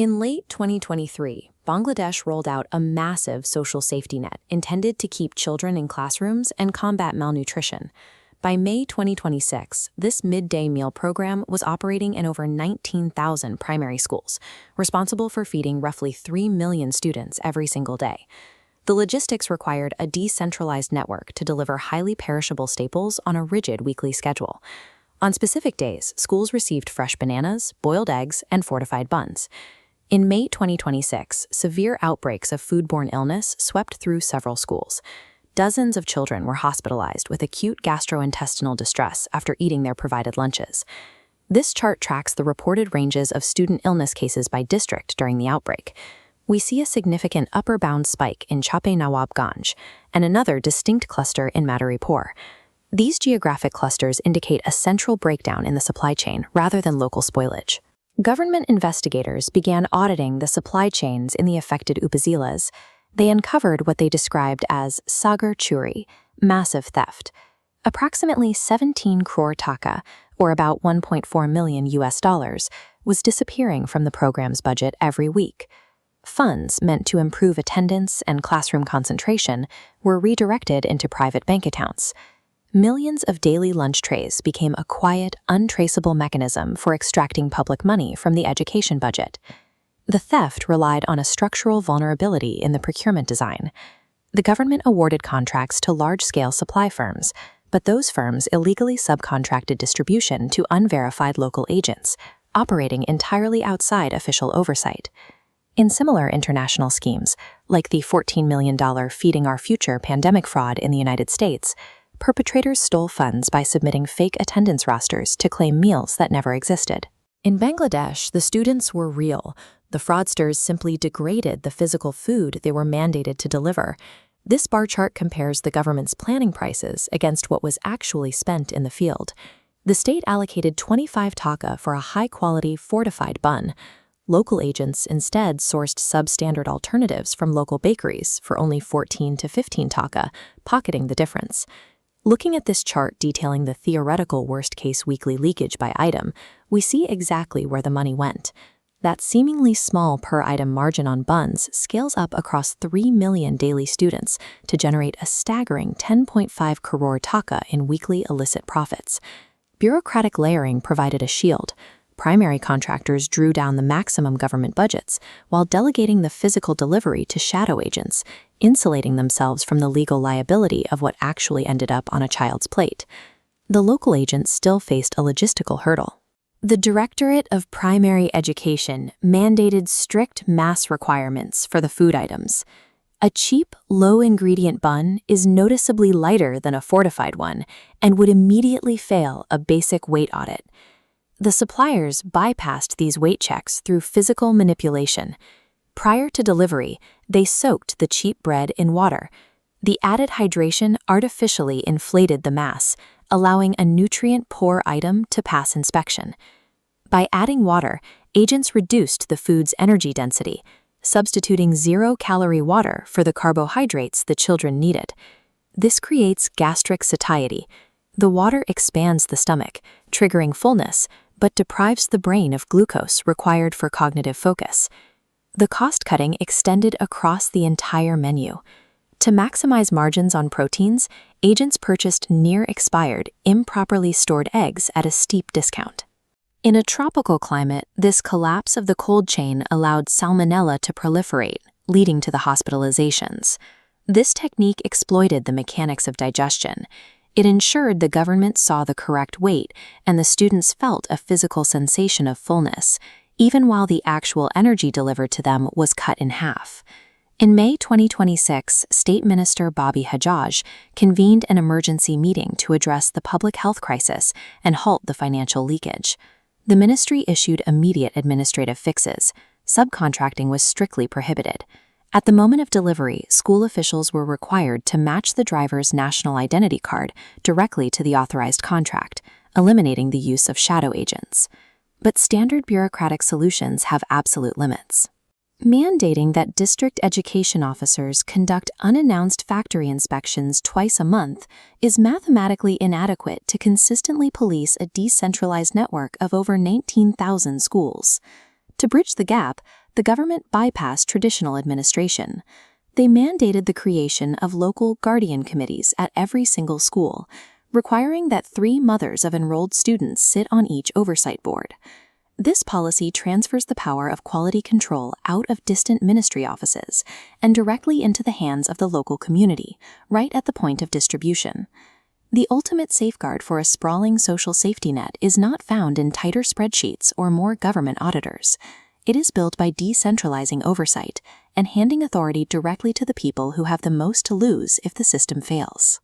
In late 2023, Bangladesh rolled out a massive social safety net intended to keep children in classrooms and combat malnutrition. By May 2026, this midday meal program was operating in over 19,000 primary schools, responsible for feeding roughly 3 million students every single day. The logistics required a decentralized network to deliver highly perishable staples on a rigid weekly schedule. On specific days, schools received fresh bananas, boiled eggs, and fortified buns. In May 2026, severe outbreaks of foodborne illness swept through several schools. Dozens of children were hospitalized with acute gastrointestinal distress after eating their provided lunches. This chart tracks the reported ranges of student illness cases by district during the outbreak. We see a significant upper bound spike in Chape Nawabganj and another distinct cluster in Madaripur. These geographic clusters indicate a central breakdown in the supply chain rather than local spoilage. Government investigators began auditing the supply chains in the affected upazilas. They uncovered what they described as Sagar Churi, massive theft. Approximately 17 crore taka, or about $1.4 million, was disappearing from the program's budget every week. Funds meant to improve attendance and classroom concentration were redirected into private bank accounts. Millions of daily lunch trays became a quiet, untraceable mechanism for extracting public money from the education budget. The theft relied on a structural vulnerability in the procurement design. The government awarded contracts to large-scale supply firms, but those firms illegally subcontracted distribution to unverified local agents, operating entirely outside official oversight. In similar international schemes, like the $14 million Feeding Our Future pandemic fraud in the United States, perpetrators stole funds by submitting fake attendance rosters to claim meals that never existed. In Bangladesh, the students were real. The fraudsters simply degraded the physical food they were mandated to deliver. This bar chart compares the government's planning prices against what was actually spent in the field. The state allocated 25 taka for a high-quality fortified bun. Local agents instead sourced substandard alternatives from local bakeries for only 14 to 15 taka, pocketing the difference. Looking at this chart detailing the theoretical worst-case weekly leakage by item, we see exactly where the money went. That seemingly small per-item margin on buns scales up across 3 million daily students to generate a staggering 10.5 crore taka in weekly illicit profits. Bureaucratic layering provided a shield. Primary contractors drew down the maximum government budgets while delegating the physical delivery to shadow agents, insulating themselves from the legal liability of what actually ended up on a child's plate. The local agents still faced a logistical hurdle. The Directorate of Primary Education mandated strict mass requirements for the food items. A cheap, low-ingredient bun is noticeably lighter than a fortified one and would immediately fail a basic weight audit. The suppliers bypassed these weight checks through physical manipulation. Prior to delivery, they soaked the cheap bread in water. The added hydration artificially inflated the mass, allowing a nutrient-poor item to pass inspection. By adding water, agents reduced the food's energy density, substituting zero-calorie water for the carbohydrates the children needed. This creates gastric satiety. The water expands the stomach, triggering fullness, but deprives the brain of glucose required for cognitive focus. The cost-cutting extended across the entire menu. To maximize margins on proteins, agents purchased near-expired, improperly stored eggs at a steep discount. In a tropical climate, this collapse of the cold chain allowed salmonella to proliferate, leading to the hospitalizations. This technique exploited the mechanics of digestion. It ensured the government saw the correct weight and the students felt a physical sensation of fullness, even while the actual energy delivered to them was cut in half. In May 2026, State Minister Bobby Hajjaj convened an emergency meeting to address the public health crisis and halt the financial leakage. The ministry issued immediate administrative fixes. Subcontracting was strictly prohibited. At the moment of delivery, school officials were required to match the driver's national identity card directly to the authorized contract, eliminating the use of shadow agents. But standard bureaucratic solutions have absolute limits. Mandating that district education officers conduct unannounced factory inspections twice a month is mathematically inadequate to consistently police a decentralized network of over 19,000 schools. To bridge the gap, the the government bypassed traditional administration. They mandated the creation of local guardian committees at every single school, requiring that 3 mothers of enrolled students sit on each oversight board. This policy transfers the power of quality control out of distant ministry offices and directly into the hands of the local community, right at the point of distribution. The ultimate safeguard for a sprawling social safety net is not found in tighter spreadsheets or more government auditors. It is built by decentralizing oversight and handing authority directly to the people who have the most to lose if the system fails.